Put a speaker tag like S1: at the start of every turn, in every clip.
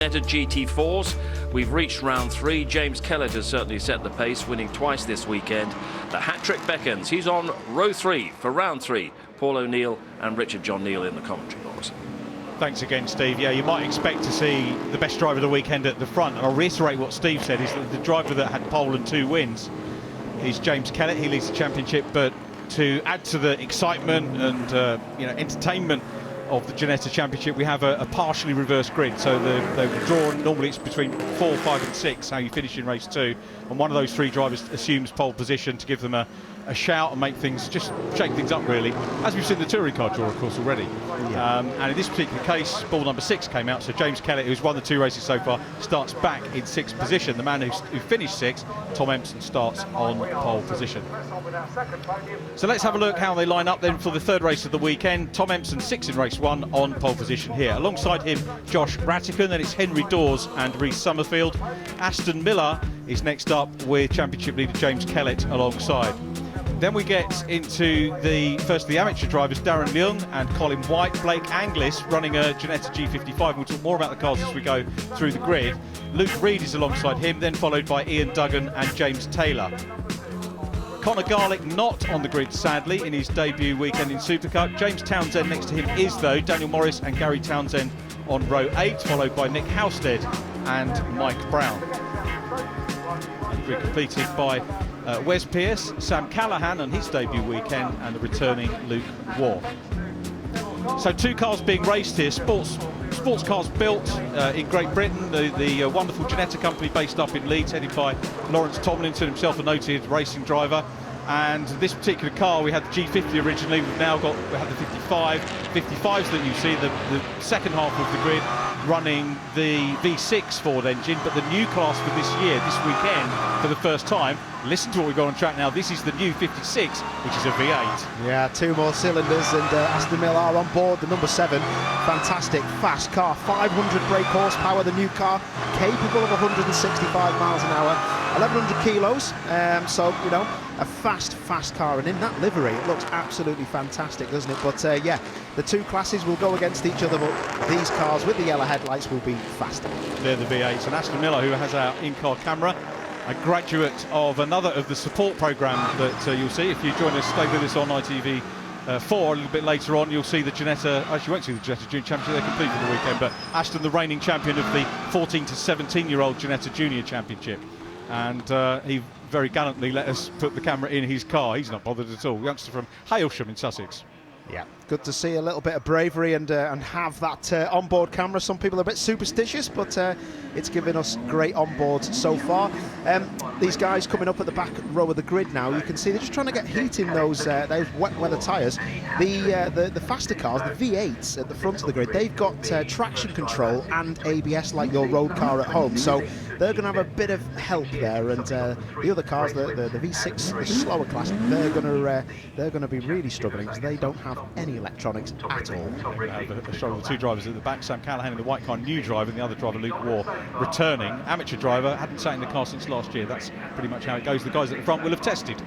S1: Ginetta GT4s. We've reached round 3. James Kellett has certainly set the pace, winning twice this weekend. The hat-trick beckons. He's on row 3 for round 3. Paul O'Neill and Richard John Neal in the commentary box.
S2: Thanks again, Steve. Yeah, you might expect to see the best driver of the weekend at the front. And I'll reiterate what Steve said, is that the driver that had pole and 2 wins is James Kellett. He leads the championship, but to add to the excitement and entertainment of the Ginetta Championship, we have a partially reversed grid. So the draw, normally it's between 4, 5 and 6, how you finish in race 2. And one of those 3 drivers assumes pole position to give them a shout and make things, just shake things up really, as we've seen the touring car draw, of course, already. Yeah. And in this particular case, ball number 6 came out, so James Kellett, who's won the 2 races so far, starts back in 6th position. The man who finished 6th, Tom Empson, starts on pole position. So let's have a look how they line up then for the 3rd race of the weekend. Tom Empson 6th in race 1 on pole position here. Alongside him, Josh Rattican, then it's Henry Dawes and Rhys Summerfield. Aston Miller is next up with championship leader James Kellett alongside. Then we get into first the amateur drivers, Darren Leung and Colin White. Blake Anglis running a Ginetta G55. We'll talk more about the cars as we go through the grid. Luke Reed is alongside him, then followed by Ian Duggan and James Taylor. Connor Garlick not on the grid, sadly, in his debut weekend in Supercup. James Townsend next to him is, though, Daniel Morris and Gary Townsend on row 8, followed by Nick Halstead and Mike Brown. And grid completed by Wes Pearce, Sam Callahan on his debut weekend, and the returning Luke Waugh. So 2 cars being raced here, sports cars built in Great Britain, the wonderful Ginetta company based up in Leeds, headed by Lawrence Tomlinson, himself a noted racing driver. And this particular car, we had the G50 originally, we have the 55s that you see, the second half of the grid, running the V6 Ford engine, but the new class for this year, this weekend, for the first time, listen to what we've got on track now, this is the new 56, which is a V8.
S3: Yeah, 2 more cylinders, and Aston Miller are on board, the number 7. Fantastic, fast car, 500 brake horsepower, the new car, capable of 165 miles an hour, 1,100 kilos, so, you know, a fast car, and in that livery, it looks absolutely fantastic, doesn't it? But, yeah, the 2 classes will go against each other, but these cars with the yellow headlights will be faster. They're the
S2: V8s, and Aston Miller, who has our in-car camera, a graduate of another of the support programme that you'll see. If you join us, stay with us on ITV4 a little bit later on, you'll see the Ginetta, actually you won't see the Ginetta Junior Championship, they're complete for the weekend, but Aston, the reigning champion of the 14 to 17-year-old Ginetta Junior Championship. And he very gallantly let us put the camera in his car. He's not bothered at all. Youngster from Hailsham in Sussex.
S3: Yeah, good to see a little bit of bravery and have that onboard camera. Some people are a bit superstitious, but it's given us great onboard so far. These guys coming up at the back row of the grid now, you can see they're just trying to get heat in those wet weather tyres. The faster cars, the V8s at the front of the grid, they've got traction control and ABS like your road car at home, so they're going to have a bit of help there. And the other cars, the V6, the slower class, they're going to be really struggling because they don't have any electronics at all.
S2: A show of the 2 drivers at the back, Sam Callahan in the white car, new driver, and the other driver, Luke Waugh, returning. Amateur driver, hadn't sat in the car since last year. That's pretty much how it goes. The guys at the front will have tested.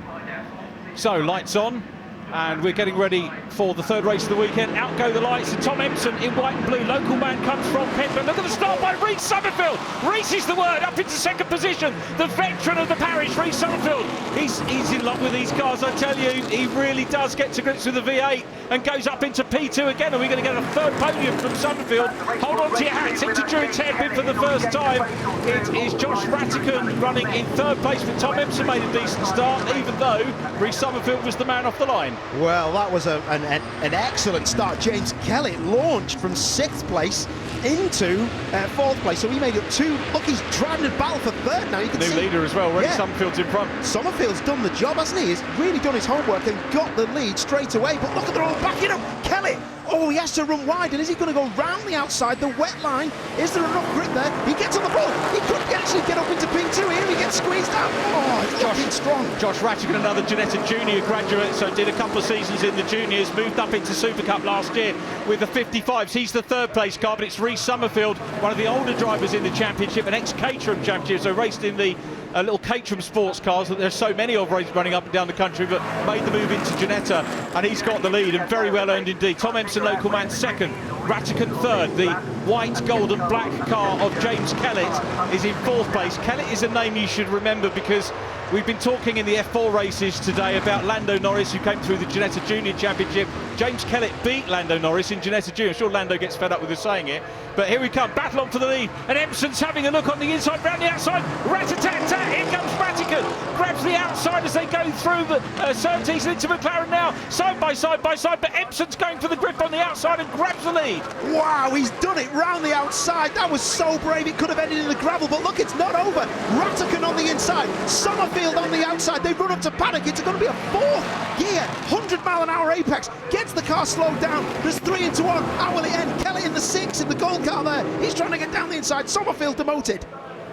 S2: So, lights on, and we're getting ready for the 3rd race of the weekend. Out go the lights, and Tom Empson in white and blue. Local man comes from Kent, but look at the start by Rhys Summerfield. Rhys is the word, up into 2nd position. The veteran of the parish, Rhys Summerfield. He's in love with these cars, I tell you. He really does get to grips with the V8 and goes up into P2 again. Are we going to get a 3rd podium from Summerfield? Hold on to your hats, into Druid's Hairpin for the first time. It is Josh Rattican running in 3rd place, but Tom Empson made a decent start, even though Rhys Summerfield was the man off the line.
S3: Well, that was an excellent start. James Kellett launched from 6th place into 4th place, so he made it 2. Look, he's driving a battle for 3rd now. You can
S2: New
S3: see
S2: leader as well, right? Summerfield's in front.
S3: Summerfield's done the job, hasn't he? He's really done his homework and got the lead straight away. But look at they're all backing up. Kellett, oh, he has to run wide, and is he going to go round the outside, the wet line? Is there enough grip there? He gets on the pole. He could actually get up into P2 here. He gets squeezed out. Oh, it's looking strong.
S2: Josh Rattican, another Ginetta Junior graduate, so did a couple of seasons in the juniors, moved up into Supercup last year with the 55s. He's the 3rd place car, but it's Rhys Summerfield, one of the older drivers in the championship, an ex-Caterham championship, so raced in the little Caterham sports cars that there's so many of running up and down the country, but made the move into Ginetta, and he's got the lead, and very well earned indeed. Tom Empson, local man, second. Ratican third. The white, gold and black car of James Kellett is in fourth place. Kellett is a name you should remember because we've been talking in the F4 races today about Lando Norris, who came through the Ginetta Junior Championship. James Kellett beat Lando Norris in Ginetta Junior. I'm sure Lando gets fed up with us saying it, but here we come, battle on for the lead, and Empson's having a look on the inside, round the outside, rat-a-tat-tat, here comes Ratican, grabs the outside as they go through the Surtees into McLaren now, side by side, but Empson's going for the grip on the outside and grabs the lead.
S3: Wow, he's done it round the outside. That was so brave. It could have ended in the gravel, but look, it's not over. Ratican on the inside, Summerfield on the outside. They run up to Paddock. It's going to be a fourth gear, 100-mile-an-hour apex. Gets the car slowed down. There's 3 into 1. How will it end? Kelly in the 6 in the gold car there. He's trying to get down the inside. Summerfield demoted.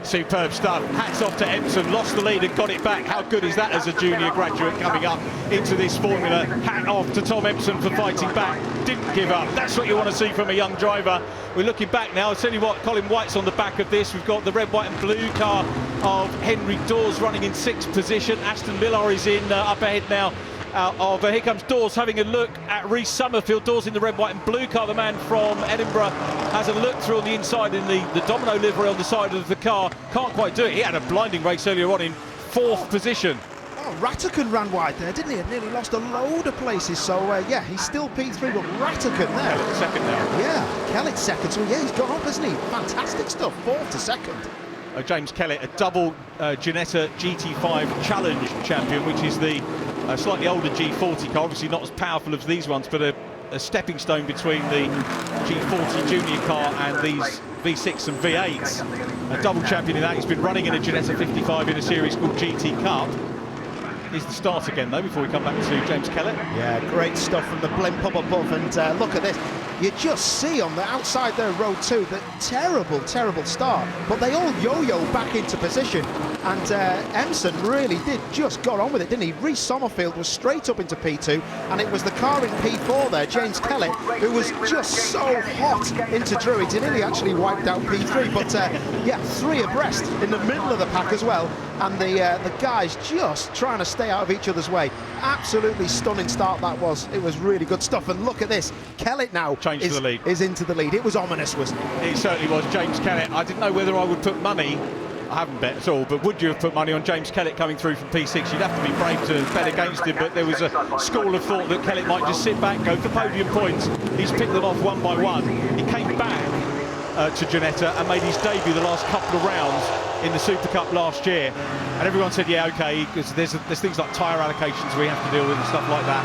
S2: Superb stuff. Hats off to Empson. Lost the lead and got it back. How good is that as a junior graduate coming up into this formula? Hat off to Tom Empson for fighting back. Didn't give up. That's what you want to see from a young driver. We're looking back now. I'll tell you what, Colin White's on the back of this. We've got the red, white and blue car of Henry Dawes running in 6th position. Aston Millar is in up ahead now. Here comes Dawes having a look at Rhys Summerfield. Dawes in the red, white and blue car. The man from Edinburgh has a look through on the inside in the Domino livery on the side of the car. Can't quite do it. He had a blinding race earlier on in 4th position.
S3: Oh, Ratican ran wide there, didn't he? Nearly lost a load of places. So, yeah, he's still P3, but Ratican there.
S2: Kellett's second now.
S3: Yeah, Kellett's second. So, yeah, he's gone up, hasn't he? Fantastic stuff. 4th to 2nd.
S2: James Kellett, a double Ginetta GT5 Challenge champion, which is the slightly older G40 car, obviously not as powerful as these ones, but a stepping stone between the G40 Junior car and these V6 and V8s. A double champion in that. He's been running in a Ginetta 55 in a series called GT Cup. Here's the start again, though, before we come back to James Kellett.
S3: Yeah, great stuff from the blimp up above, and look at this. You just see on the outside there, row 2, that terrible start, but they all yo-yo back into position, and Empson really did just got on with it, didn't he? Rhys Summerfield was straight up into P2, and it was the car in P4 there, James Kellett, who was just so hot into Druids. He nearly actually wiped out P3, but yeah, 3 abreast in the middle of the pack as well, and the guys just trying to stay out of each other's way. Absolutely stunning start that was. It was really good stuff, and look at this. Kellett now is into the lead. It was ominous, wasn't it?
S2: It certainly was. James Kellett, I didn't know whether I would put money, I haven't bet at all, but would you have put money on James Kellett coming through from P6? You'd have to be brave to bet against him, but there was a school of thought that Kellett might just sit back, go for podium points. He's picked them off one by one. He came back to Ginetta and made his debut the last couple of rounds in the Supercup last year, and everyone said, yeah, okay, because there's things like tyre allocations we have to deal with and stuff like that.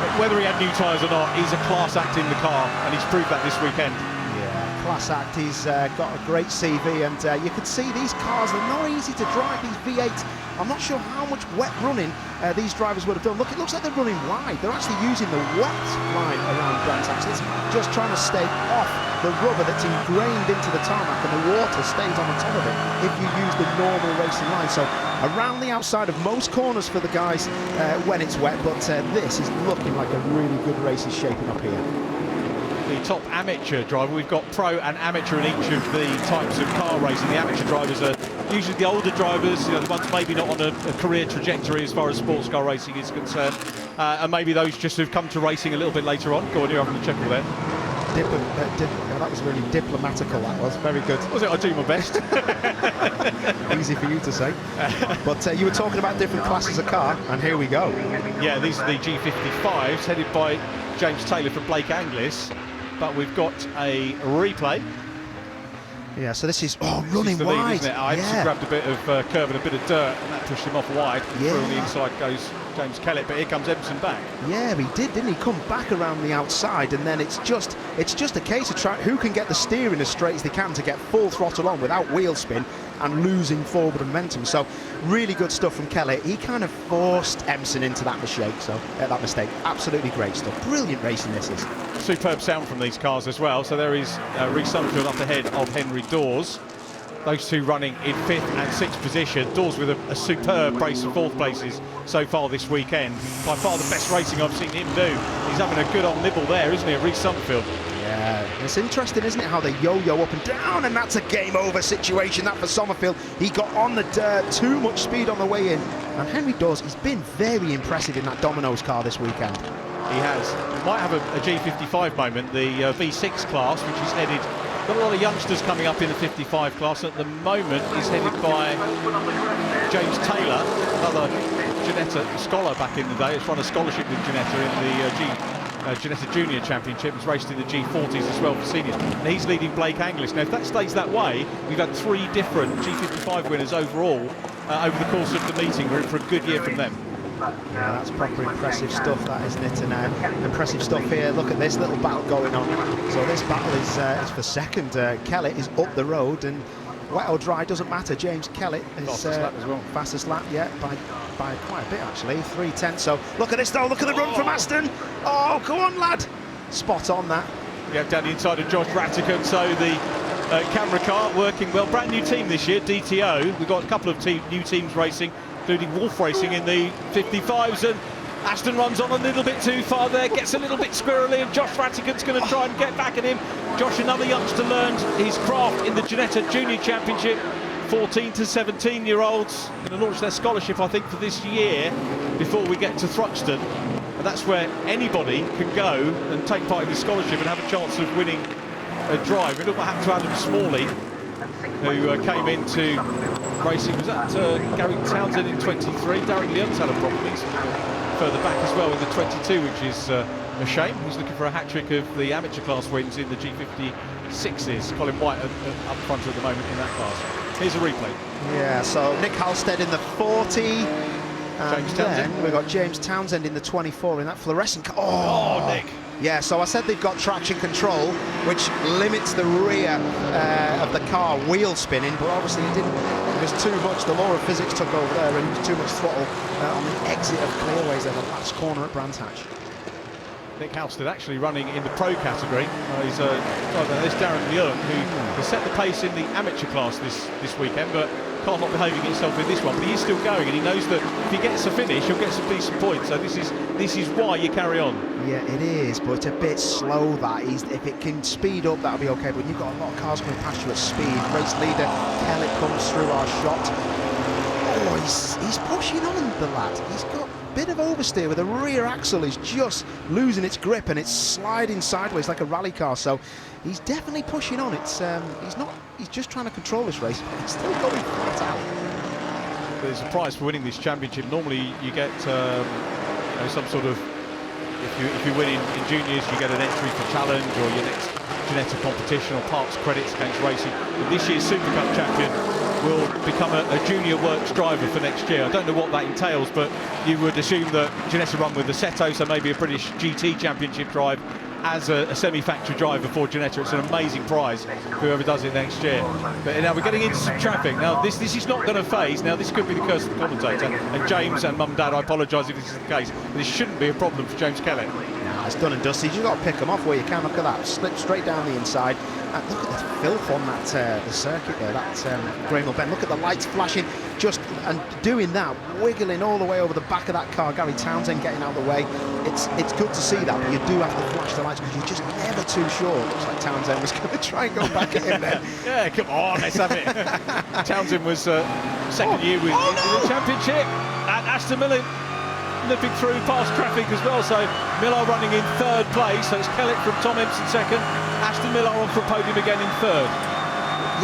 S2: But whether he had new tyres or not, he's a class act in the car, and he's proved that this weekend.
S3: Yeah, class act. He's got a great CV, and you can see these cars are not easy to drive, these V8s. I'm not sure how much wet running these drivers would have done. Look, it looks like they're running wide. They're actually using the wet line around Brantax. It's just trying to stay off the rubber that's ingrained into the tarmac, and the water stays on the top of it if you use the normal racing line. So around the outside of most corners for the guys when it's wet, but this is looking like a really good race is shaping up here.
S2: The top amateur driver, we've got pro and amateur in each of the types of car racing. The amateur drivers are usually the older drivers, you know, the ones maybe not on a career trajectory as far as sports car racing is concerned, and maybe those just who've come to racing a little bit later on. Go on, you're having a chuckle there.
S3: That was really diplomatical, that was. Very good.
S2: Was it? I do my best.
S3: Easy for you to say. But you were talking about different classes of car, and here we go.
S2: Yeah, these are the G55s, headed by James Taylor from Blake Anglis. But we've got a replay.
S3: Yeah, so this is running
S2: the
S3: wide.
S2: Lead, isn't it? I grabbed a bit of curb and a bit of dirt, and that pushed him off wide.
S3: Yeah.
S2: Through on the inside goes James Kellett, but here comes Empson back.
S3: Yeah, he did, didn't he? Come back around the outside, and then it's just a case of who can get the steering as straight as they can to get full throttle on without wheel spin and losing forward momentum. So really good stuff from Kellett. He kind of forced Empson into that mistake. Absolutely great stuff. Brilliant racing this is.
S2: Superb sound from these cars as well. So there is Rhys Summerfield up ahead of Henry Dawes. Those two running in 5th and 6th position. Dawes with a superb brace of 4th places so far this weekend. By far the best racing I've seen him do. He's having a good old nibble there, isn't he, Rhys Summerfield?
S3: Yeah, it's interesting, isn't it, how they yo-yo up and down, and that's a game-over situation, that for Summerfield. He got on the dirt, too much speed on the way in, and Henry Dawes, he's been very impressive in that Domino's car this weekend.
S2: He might have a G55 moment, the V6 class, which is headed. Got a lot of youngsters coming up in the 55 class. At the moment, he's headed by James Taylor, another Ginetta scholar back in the day. It's run a scholarship with Ginetta in the Ginetta Junior Championship. He's raced in the G40s as well for seniors. And he's leading Blake Anglis. Now, if that stays that way, we've had 3 different G55 winners overall over the course of the meeting. We're in for a good year from them.
S3: Yeah, that's proper impressive stuff, that, isn't it? And impressive stuff here. Look at this little battle going on. So this battle is for second. Kellett is up the road, and wet or dry doesn't matter. James Kellett is
S2: fastest lap as well.
S3: Fastest lap, yeah, by quite a bit actually, 3:10. So look at this though. Look at the run from Aston. Oh, come on, lad! Spot on that.
S2: Yeah, down the inside of Josh Rattigan. So the camera car working well. Brand new team this year, DTO. We've got a couple of new teams racing, including Wolf Racing in the 55s, and Aston runs on a little bit too far there, gets a little bit squirrely, and Josh Rattigan's going to try and get back at him. Josh, another youngster, learned his craft in the Ginetta Junior Championship. 14 to 17-year-olds going to launch their scholarship, I think, for this year before we get to Thruxton. And that's where anybody can go and take part in the scholarship and have a chance of winning a drive. And look what happened to Adam Smalley, who came into racing. Was that Gary Townsend in 23? Darren Leon's had a problem. He's further back as well in the 22, which is a shame. He's looking for a hat-trick of the amateur class wins in the G56s. Colin White up front at the moment in that class. Here's a replay.
S3: Yeah, so Nick Halstead in the 40. And
S2: James Townsend.
S3: we've got James Townsend in the 24 in that fluorescent car.
S2: Oh, Nick.
S3: Yeah, so I said they've got traction control, which limits the rear of the car wheel spinning, but obviously it was too much. The law of physics took over there, and it was too much throttle on the exit of Clearways there, the last corner at Brands Hatch.
S2: Nick Halstead actually running in the pro category. He's this Darren Leon, who has set the pace in the amateur class this weekend, but can't not behaving himself in this one. But he is still going, and he knows that if he gets a finish, he'll get some decent points. So this is why you carry on.
S3: Yeah, it is, but it's a bit slow. If it can speed up, that'll be okay. But you've got a lot of cars coming past you at speed. Race leader Kellett comes through our shot. Oh, he's pushing on, the lad. He's got a bit of oversteer with the rear axle is just losing its grip and it's sliding sideways like a rally car. So he's definitely pushing on. He's just trying to control this race, but he's still going flat out.
S2: There's a prize for winning this championship. Normally you get some sort of, if you win in juniors, you get an entry for challenge or your next Ginetta competition or parts credits against racing. But this year's Supercup champion will become a junior works driver for next year. I don't know what that entails, but you would assume that Ginetta run with the Seto, so maybe a British GT championship drive as a semi-factory driver for Ginetta. It's an amazing prize, whoever does it next year. But now we're getting into some traffic. Now this is not going to phase. Now this could be the curse of the commentator. And James and Mum and Dad, I apologise if this is the case, but this shouldn't be a problem for James Kellett.
S3: It's done and dusted. You've got to pick them off where you can. Look at that, slip straight down the inside. Look at the filth on that the circuit there, that Graham Bend. Look at the lights flashing, and doing that, wiggling all the way over the back of that car. Gary Townsend getting out of the way. It's good to see that, but you do have to flash the lights because you're just never too sure. Looks like Townsend was going to try and go back at him then.
S2: Yeah, come on, let's have it. Townsend was second year in the championship, and Aston Miller nipping through past traffic as well. So Millar running in third place. So it's Kellett from Tom Empson second. Aston Millar on for a podium again in third.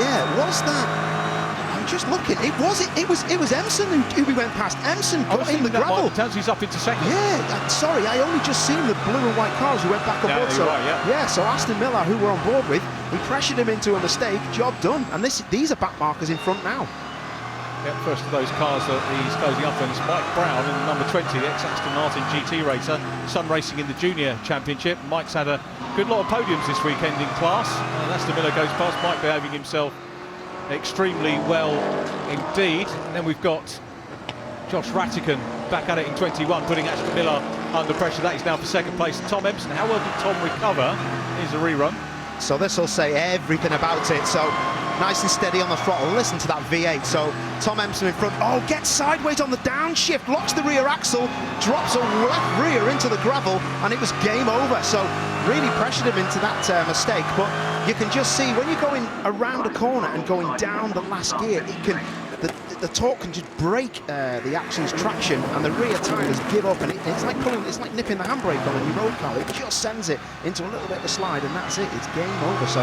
S3: Yeah, was that? I'm just looking. It was Empson who we went past. Empson got in the gravel.
S2: Townsend's up into second.
S3: Yeah, sorry, I only just seen the blue and white cars who went back on board.
S2: So right, yeah.
S3: So Aston Miller, who we're on board with, we pressured him into a mistake. Job done. And these are back markers in front now.
S2: Yep, first of those cars that he's closing up on is Mike Brown in number 20, the ex-Aston Martin GT racer. Sun Racing in the Junior Championship. Mike's had a good lot of podiums this weekend in class. And Aston Miller goes past. Mike behaving himself extremely well indeed. And then we've got Josh Rattigan back at it in 21, putting Aston Miller under pressure. That is now for second place. Tom Empson, how well did Tom recover? Here's a rerun.
S3: So this will say everything about it. So nice and steady on the throttle. Listen to that V8. So Tom Empson in front. Oh, gets sideways on the downshift, locks the rear axle, drops a left rear into the gravel, and it was game over. So really pressured him into that mistake. But you can just see when you're going around a corner and going down the last gear, the torque can just break the axle's traction, and the rear tyres give up, and it's like nipping the handbrake on a new road car. It just sends it into a little bit of a slide, and that's it. It's game over. So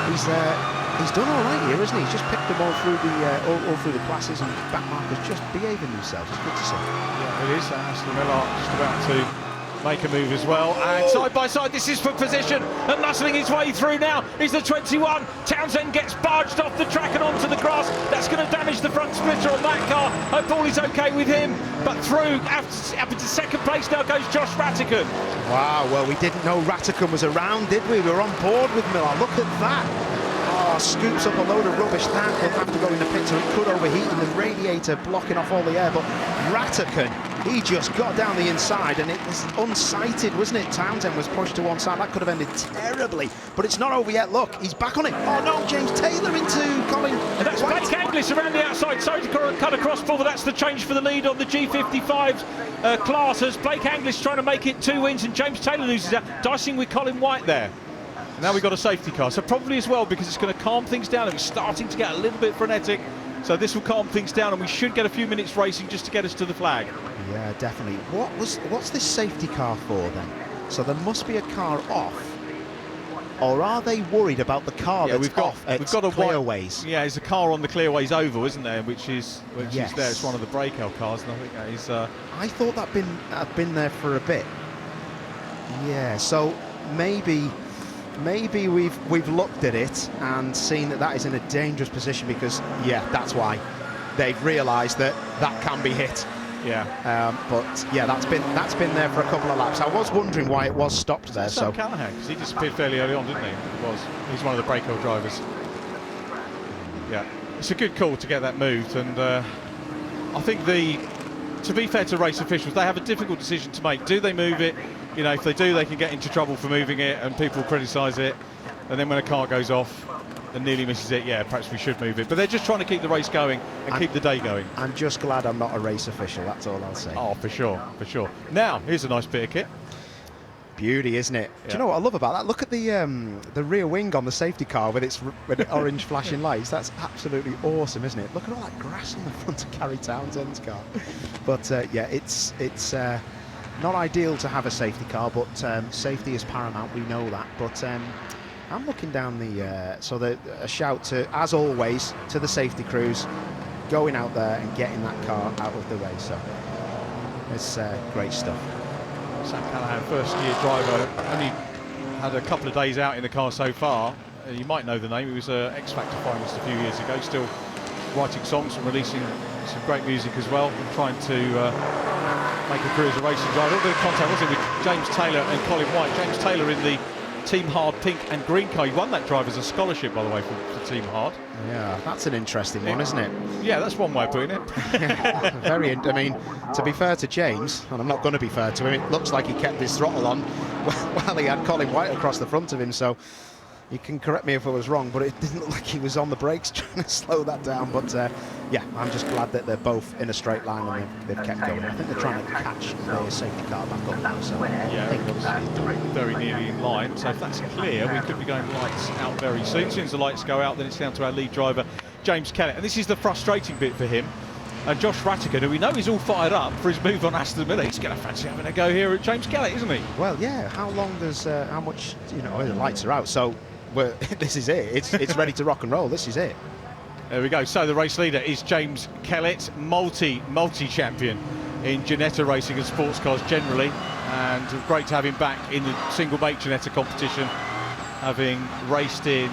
S3: he's done all right here, isn't he? He's just picked them all through the classes, and back markers just behaving themselves. It's good to see.
S2: Yeah, it is. Aston Miller just about to make a move as well, and side by side this is for position, and muscling his way through now is the 21. Townsend gets barged off the track and onto the grass. That's going to damage the front splitter on that car. Hope all is okay with him, but through up into second place now goes Josh Rattigan.
S3: Wow, well, we didn't know Rattigan was around, did we? We were on board with Miller. Look at that. Oh, scoops up a load of rubbish. That will have to go in the pit, so it could overheat, and the radiator blocking off all the air. But Rattigan, he just got down the inside, and it was unsighted, wasn't it? Townsend was pushed to one side. That could have ended terribly, but it's not over yet. Look, he's back on it. Oh no, James Taylor into Colin.
S2: And that's Blake Anglis around the outside. Sorry to cut across, Paul, but that's the change for the lead on the G55 class, as Blake Anglis trying to make it 2 wins, and James Taylor loses out, dicing with Colin White there. Now we've got a safety car, so probably as well, because it's going to calm things down. It's starting to get a little bit frenetic, so this will calm things down, and we should get a few minutes racing just to get us to the flag.
S3: Yeah, definitely. What's this safety car for then? So there must be a car off, or are they worried about the car that's off at clearways?
S2: Yeah, there's a car on the clearways oval, isn't there? Which is there. It's one of the breakout cars, and I think that is.
S3: I thought that had been there for a bit. Yeah, so maybe we've looked at it and seen that is in a dangerous position, because that's why they've realised that can be hit.
S2: Yeah.
S3: But yeah, that's been there for a couple of laps. I was wondering why it was stopped there. So
S2: Callahan, because he disappeared fairly early on, didn't he? He's one of the breakout drivers. Yeah, it's a good call to get that moved, and I think to be fair to race officials, they have a difficult decision to make. Do they move it? You know, if they do, they can get into trouble for moving it, and people criticise it. And then when a car goes off and nearly misses it, yeah, perhaps we should move it. But they're just trying to keep the race going and keep the day going.
S3: I'm just glad I'm not a race official, that's all I'll say.
S2: Oh, for sure, for sure. Now, here's a nice bit of kit.
S3: Beauty, isn't it?
S2: Yeah.
S3: Do you know what I love about that? Look at the rear wing on the safety car with its orange flashing lights. That's absolutely awesome, isn't it? Look at all that grass on the front of Gary Townsend's car. But yeah, it's not ideal to have a safety car, but safety is paramount. We know that. But I'm looking down a shout to, as always, to the safety crews going out there and getting that car out of the race. So it's great stuff.
S2: Sam Callahan, first-year driver, only had a couple of days out in the car so far. You might know the name. He was an X Factor finalist a few years ago. Still writing songs and releasing some great music as well, and trying to make a career as a racing driver. A little bit of contact, wasn't it, with James Taylor and Colin White. James Taylor in the Team Hard pink and green car. He won that drive as a scholarship, by the way, for Team Hard.
S3: Yeah, that's an interesting one, isn't it?
S2: Yeah, that's one way of putting it.
S3: I mean, to be fair to James, and I'm not going to be fair to him, it looks like he kept his throttle on while he had Colin White across the front of him, so you can correct me if I was wrong, but it didn't look like he was on the brakes trying to slow that down. But yeah, I'm just glad that they're both in a straight line and they've kept going. I think they're trying to catch their safety car back up now, so
S2: yeah, I think very nearly in line. So if that's clear, we could be going lights out very soon. As soon as the lights go out, then it's down to our lead driver, James Kellett. And this is the frustrating bit for him. And Josh Rattigan, who we know is all fired up for his move on Aston Miller, he's going to fancy having a go here at James Kellett, isn't he?
S3: Well, yeah. How long does, how much, the lights are out, so this is it. It's ready to rock and roll. This is it.
S2: There we go. So the race leader is James Kellett, multi-champion in Ginetta racing and sports cars generally, and great to have him back in the single make Ginetta competition, having raced in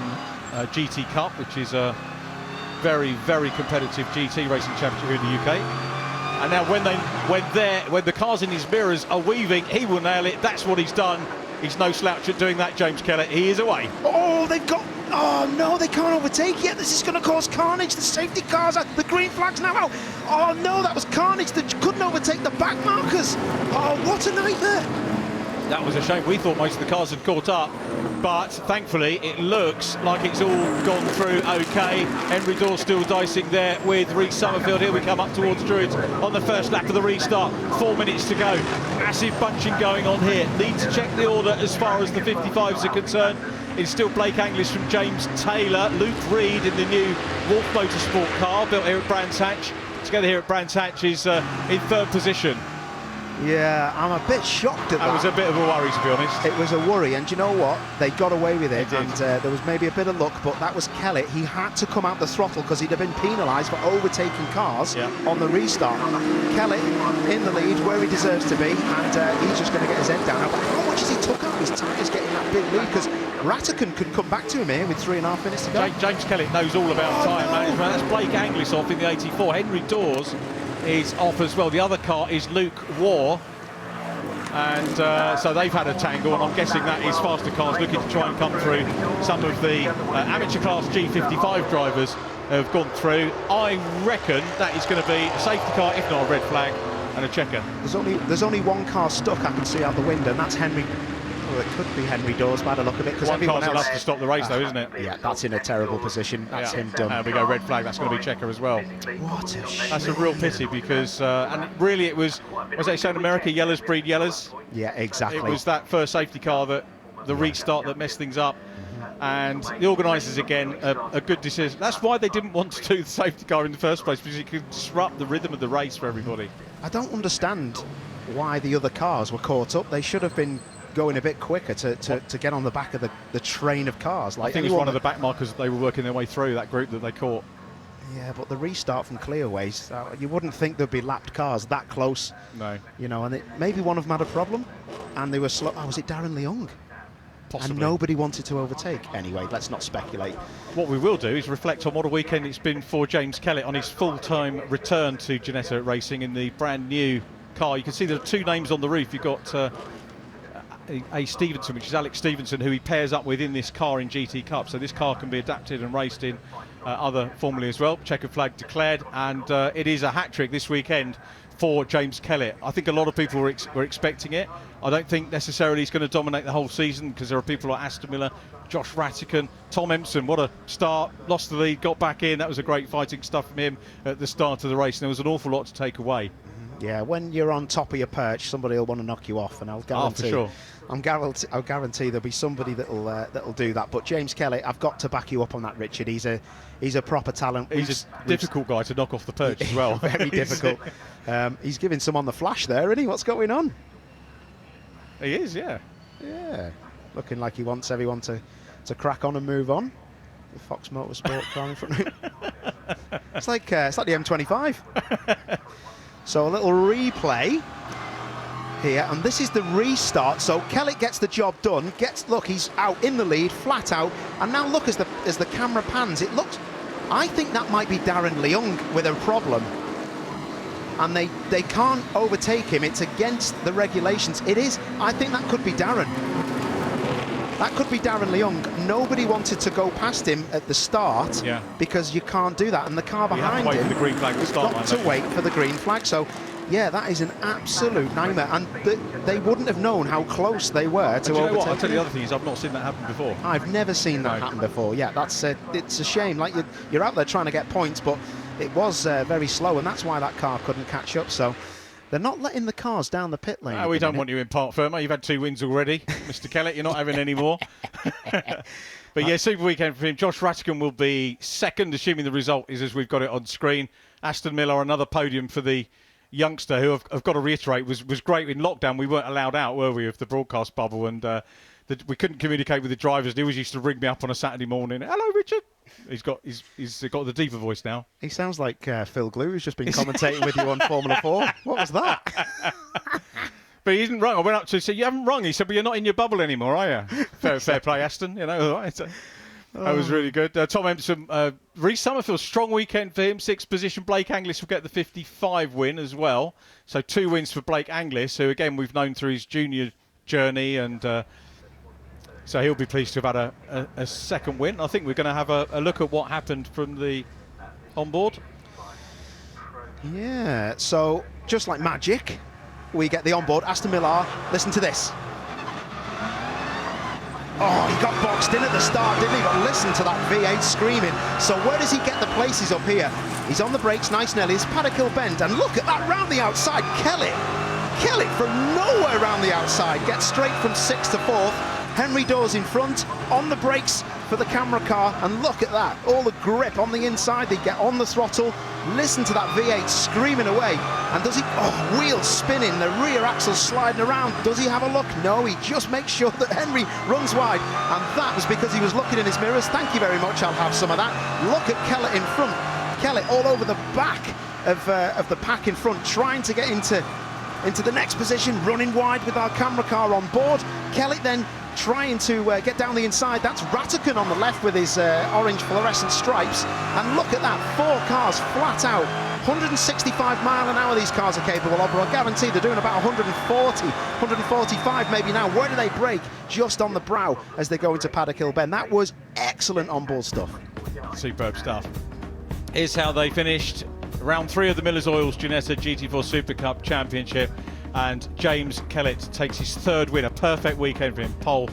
S2: GT Cup, which is a very, very competitive GT racing championship here in the UK. And now when the cars in his mirrors are weaving, he will nail it. That's what he's done. He's no slouch at doing that, James Kellett. He is away.
S3: Oh, oh no, they can't overtake yet. This is going to cause carnage. The safety cars are, the green flag's now out. Oh no, that was carnage. They couldn't overtake the back markers. Oh, what a nightmare.
S2: That was a shame. We thought most of the cars had caught up. but thankfully it looks like it's all gone through okay. Henry Dawes still dicing there with Reece Summerfield. Here we come up towards Druids on the first lap of the restart. 4 minutes to go. Massive bunching going on here. Need to check the order as far as the 55s are concerned. It's still Blake Angliss from James Taylor. Luke Reed in the new Wolf Motorsport car built here at Brands Hatch. Together here at Brands Hatch is in third position.
S3: Yeah, I'm a bit shocked at that.
S2: That was a bit of a worry, to be honest.
S3: It was a worry, and you know what? They got away with it,
S2: They did.
S3: and there was maybe a bit of luck, but that was Kellett. He had to come out the throttle because he'd have been penalised for overtaking cars on the restart. Kellett in the lead, where he deserves to be, and he's just going to get his head down. But how much has he took out his tyres getting that big lead? Because Rattigan could come back to him here with 3.5 minutes to go.
S2: James Kellett knows all about tyre management. That's Blake Angliss off in the 84. Henry Dawes is off as well. The other car is Luke Waugh. And so they've had a tangle, and I'm guessing that is faster cars looking to try and come through. Some of the amateur class G55 drivers have gone through. I reckon that is going to be a safety car, if not a red flag, and a checker.
S3: There's only one car stuck I can see out the window, and that's Henry. Well, it could be Henry Dawes by the look of it, because everyone
S2: car's
S3: else
S2: enough to stop the race, though, isn't it?
S3: Yeah, that's in a terrible position. That's him done.
S2: There we go, red flag. That's going to be checker as well.
S3: What a shame.
S2: That's a real pity, because and really it was they say in America, yellers breed yellers.
S3: Yeah, exactly.
S2: It was that first safety car, that the restart, that messed things up. And the organisers, again, a good decision. That's why they didn't want to do the safety car in the first place, because it could disrupt the rhythm of the race for everybody.
S3: I don't understand why the other cars were caught up. They should have been going a bit quicker to get on the back of the train of cars. Like,
S2: I think it was one of the back markers that they were working their way through, that group that they caught.
S3: Yeah, but the restart from clearways, you wouldn't think there'd be lapped cars that close.
S2: No.
S3: You know, and maybe one of them had a problem, and they were slow. Oh, was it Darren Leung?
S2: Possibly.
S3: And nobody wanted to overtake. Anyway, let's not speculate.
S2: What we will do is reflect on what a weekend it's been for James Kellett on his full-time return to Ginetta Racing in the brand new car. You can see there are two names on the roof. You've got A. Stevenson, which is Alex Stevenson, who he pairs up with in this car in GT Cup. So this car can be adapted and raced in other formulae as well. Checkered flag declared, and it is a hat-trick this weekend for James Kellett. I think a lot of people were expecting it. I don't think necessarily he's going to dominate the whole season, because there are people like Aston Miller, Josh Rattigan, Tom Empson. What a start, lost the lead, got back in. That was a great fighting stuff from him at the start of the race, and there was an awful lot to take away.
S3: Yeah, when you're on top of your perch, somebody will want to knock you off, and I'll guarantee.
S2: For sure.
S3: I'll guarantee there'll be somebody that'll do that. But James Kellett, I've got to back you up on that, Richard. He's a proper talent.
S2: He's a difficult guy to knock off the perch as well.
S3: Very difficult. He's giving some on the flash there, isn't he? What's going on?
S2: He is, yeah.
S3: Yeah, looking like he wants everyone to crack on and move on. The Fox Motorsport car in front of him. It's like the M25. So a little replay here, and this is the restart. So Kellett gets the job done. Look, he's out in the lead, flat out, and now look as the camera pans. It looks. I think that might be Darren Leung with a problem, and they can't overtake him. It's against the regulations. It is. I think that could be Darren. That could be Darren Leung. Nobody wanted to go past him at the start, because you can't do that. And the car behind him,
S2: the green flag to start,
S3: got to wait for the green flag. So, yeah, that is an absolute nightmare. And they wouldn't have known how close they were to overtake.
S2: What? I'll tell you the other thing is I've not seen that happen before.
S3: I've never seen that happen before. Yeah, it's a shame. Like, you're out there trying to get points, but it was very slow, and that's why that car couldn't catch up. So they're not letting the cars down the pit lane.
S2: We don't want you in Park Fermo. You've had 2 wins already, Mr. Kellett. You're not having any more. But yeah, super weekend for him. Josh Rattigan will be second, assuming the result is as we've got it on screen. Aston Miller, another podium for the youngster, who I've got to reiterate was great in lockdown. We weren't allowed out, were we, of the broadcast bubble, and we couldn't communicate with the drivers. He always used to ring me up on a Saturday morning. Hello, Richard. He's got the deeper voice now.
S3: He sounds like Phil Glue, who's just been commentating with you on Formula 4. What was that?
S2: But he didn't rung. I went up to him and said, "You haven't rung." He said, "But you're not in your bubble anymore, are you?" Fair play, Aston. You know, right? That was really good. Tom Empson, Reece Summerfield, strong weekend for him. 6th position. Blake Angliss will get the 55 win as well. So 2 wins for Blake Angliss, who again we've known through his junior journey, and so he'll be pleased to have had a second win. I think we're going to have a look at what happened from the onboard.
S3: Yeah. So just like magic, we get the onboard. Aston Miller. Listen to this. Oh, he got boxed in at the start, didn't he? But listen to that V8 screaming. So where does he get the places up here? He's on the brakes, nice Nelly. It's Paddock Bend, and look at that round the outside. Kellett from nowhere round the outside. Gets straight from 6th to 4th. Henry Dawes in front, on the brakes for the camera car, and look at that, all the grip on the inside. They get on the throttle, listen to that V8 screaming away, and does he, oh, wheels spinning, the rear axle's sliding around. Does he have a look? No, he just makes sure that Henry runs wide, and that was because he was looking in his mirrors. Thank you very much, I'll have some of that. Look at Kellett in front, Kellett all over the back of the pack in front, trying to get into the next position, running wide with our camera car on board. Kellett then trying to get down the inside. That's Rattigan on the left with his orange fluorescent stripes. And look at that, 4 cars flat out. 165 mile an hour these cars are capable of, but I guarantee they're doing about 140, 145 maybe now. Where do they brake? Just on the brow as they go into Paddock Hill Bend. That was excellent onboard stuff.
S2: Superb stuff. Here's how they finished round 3 of the Miller's Oils Ginetta GT4 Super Cup Championship. And James Kellett takes his 3rd win, a perfect weekend for him, pole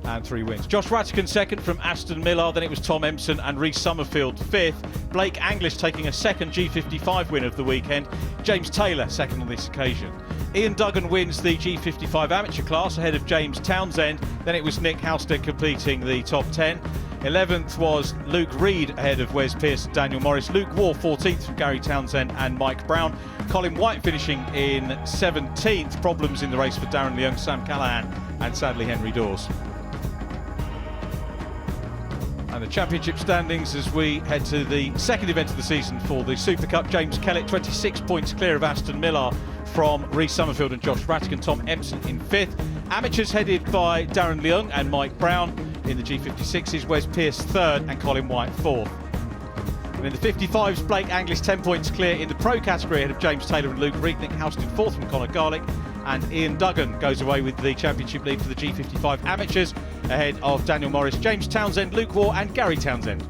S2: and 3 wins. Josh Rattigan 2nd from Aston Millar, then it was Tom Empson and Rhys Summerfield 5th. Blake Anglish taking a 2nd G55 win of the weekend. James Taylor 2nd on this occasion. Ian Duggan wins the G55 amateur class ahead of James Townsend. Then it was Nick Halstead completing the top 10. 11th was Luke Reed ahead of Wes Pearce and Daniel Morris. Luke Waugh 14th from Gary Townsend and Mike Brown. Colin White finishing in 17th. Problems in the race for Darren Leung, Sam Callahan and sadly Henry Dawes. And the championship standings as we head to the 2nd event of the season for the Super Cup. James Kellett 26 points clear of Aston Millar from Rhys Summerfield and Josh Rattigan. Tom Empson in 5th. Amateurs headed by Darren Leung and Mike Brown. In the G56s, Wes Pearce 3rd and Colin White 4th. And in the 55s, Blake Anglish 10 points clear in the pro category ahead of James Taylor and Luke Reed. Nick Halstead 4th from Conor Garlick, and Ian Duggan goes away with the championship lead for the G55 amateurs ahead of Daniel Morris, James Townsend, Luke Waugh and Gary Townsend.